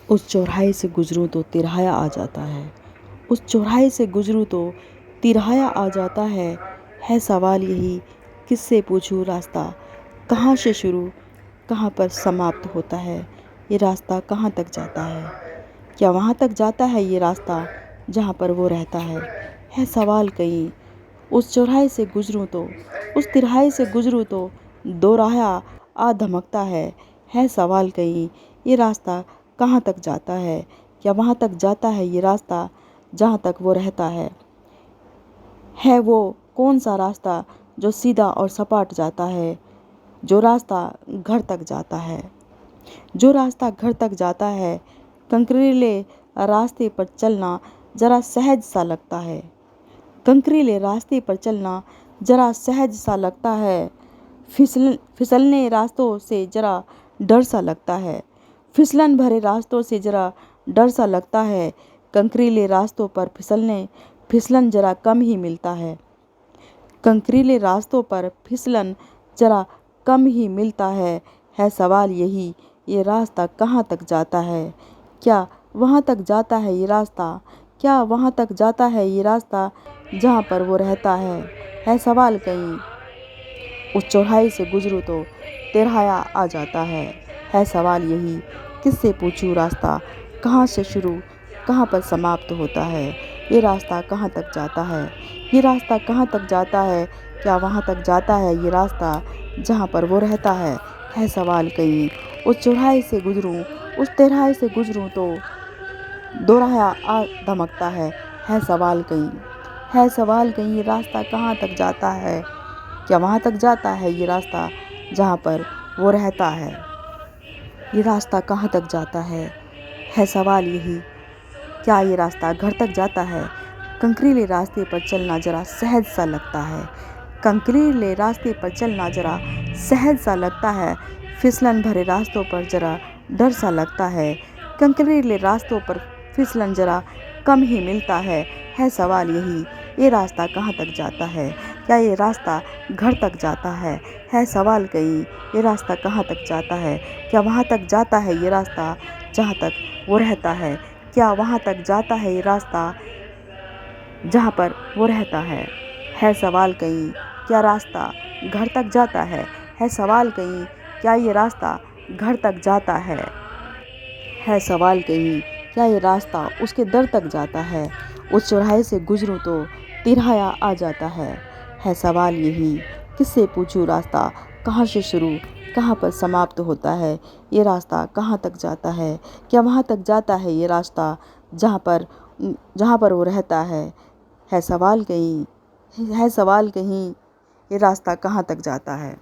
उस चौराहे से गुजरूं तो तिरहाया आ जाता है। उस चौराहे से गुजरूं तो तिरहाया आ जाता है सवाल यही किससे पूछूं रास्ता कहाँ से शुरू कहाँ पर समाप्त होता है, ये रास्ता कहाँ तक जाता है। क्या वहाँ तक जाता है ये रास्ता जहाँ पर वो रहता है सवाल कहीं। उस चौराहे से गुजरूं तो उस तिरहाए से गुजरूं तो दोराहा आ धमकता है सवाल कहीं। ये रास्ता कहाँ तक जाता है, क्या वहाँ तक जाता है ये रास्ता जहाँ तक वो रहता है वो कौन सा रास्ता जो सीधा और सपाट जाता है, जो रास्ता घर तक जाता है। जो रास्ता घर तक जाता है, कंकरीले रास्ते पर चलना जरा सहज सा लगता है। कंकरीले रास्ते पर चलना जरा सहज सा लगता है। फिसलने रास्तों से जरा डर सा लगता है। फिसलन भरे रास्तों से जरा डर सा लगता है। कंकरीले रास्तों पर फिसलन जरा कम ही मिलता है। कंकरीले रास्तों पर फिसलन जरा कम ही मिलता है सवाल यही ये रास्ता कहाँ तक जाता है। क्या वहाँ तक जाता है ये रास्ता, क्या वहाँ तक जाता है ये रास्ता जहाँ पर वो रहता है सवाल कहीं। उस चौराहे से गुजरूं तो तिरहाया आ जाता है सवाल यही किससे पूछूं रास्ता कहाँ से शुरू कहाँ पर समाप्त होता है, ये रास्ता कहाँ तक जाता है। ये रास्ता कहाँ तक जाता है, क्या वहाँ तक जाता है ये रास्ता जहाँ पर वो रहता है सवाल कहीं। उस चौराहे से गुजरूं उस तिरहाए से गुजरूं तो दोराहा आ धमकता है सवाल कहीं। है सवाल कहीं ये रास्ता कहाँ तक जाता है, क्या वहाँ तक जाता है ये रास्ता जहाँ पर वो रहता है। ये रास्ता कहाँ तक जाता है सवाल यही क्या ये रास्ता घर तक जाता है। कंकरीले रास्ते पर चलना जरा सहज सा लगता है। कंकरीले रास्ते पर चलना जरा सहज सा लगता है। फिसलन भरे रास्तों पर जरा डर सा लगता है। कंकरीले रास्तों पर फिसलन जरा कम ही मिलता है सवाल यही ये रास्ता कहाँ तक जाता है। क्या ये रास्ता घर तक जाता है सवाल कहीं। ये रास्ता कहाँ तक जाता है, क्या वहाँ तक जाता है ये रास्ता जहाँ तक वो रहता है। क्या वहाँ तक जाता है ये रास्ता जहाँ पर वो रहता है सवाल कहीं। क्या रास्ता घर तक जाता है सवाल कहीं। क्या ये रास्ता घर तक जाता है सवाल कहीं। क्या ये रास्ता उसके दर तक जाता है। उस चौराहे से गुजरूं तो तिरहाया आ जाता है सवाल यही किससे पूछूं रास्ता कहाँ से शुरू कहाँ पर समाप्त होता है, ये रास्ता कहाँ तक जाता है। क्या वहाँ तक जाता है ये रास्ता जहाँ पर वो रहता है सवाल कहीं। है सवाल कहीं ये रास्ता कहाँ तक जाता है।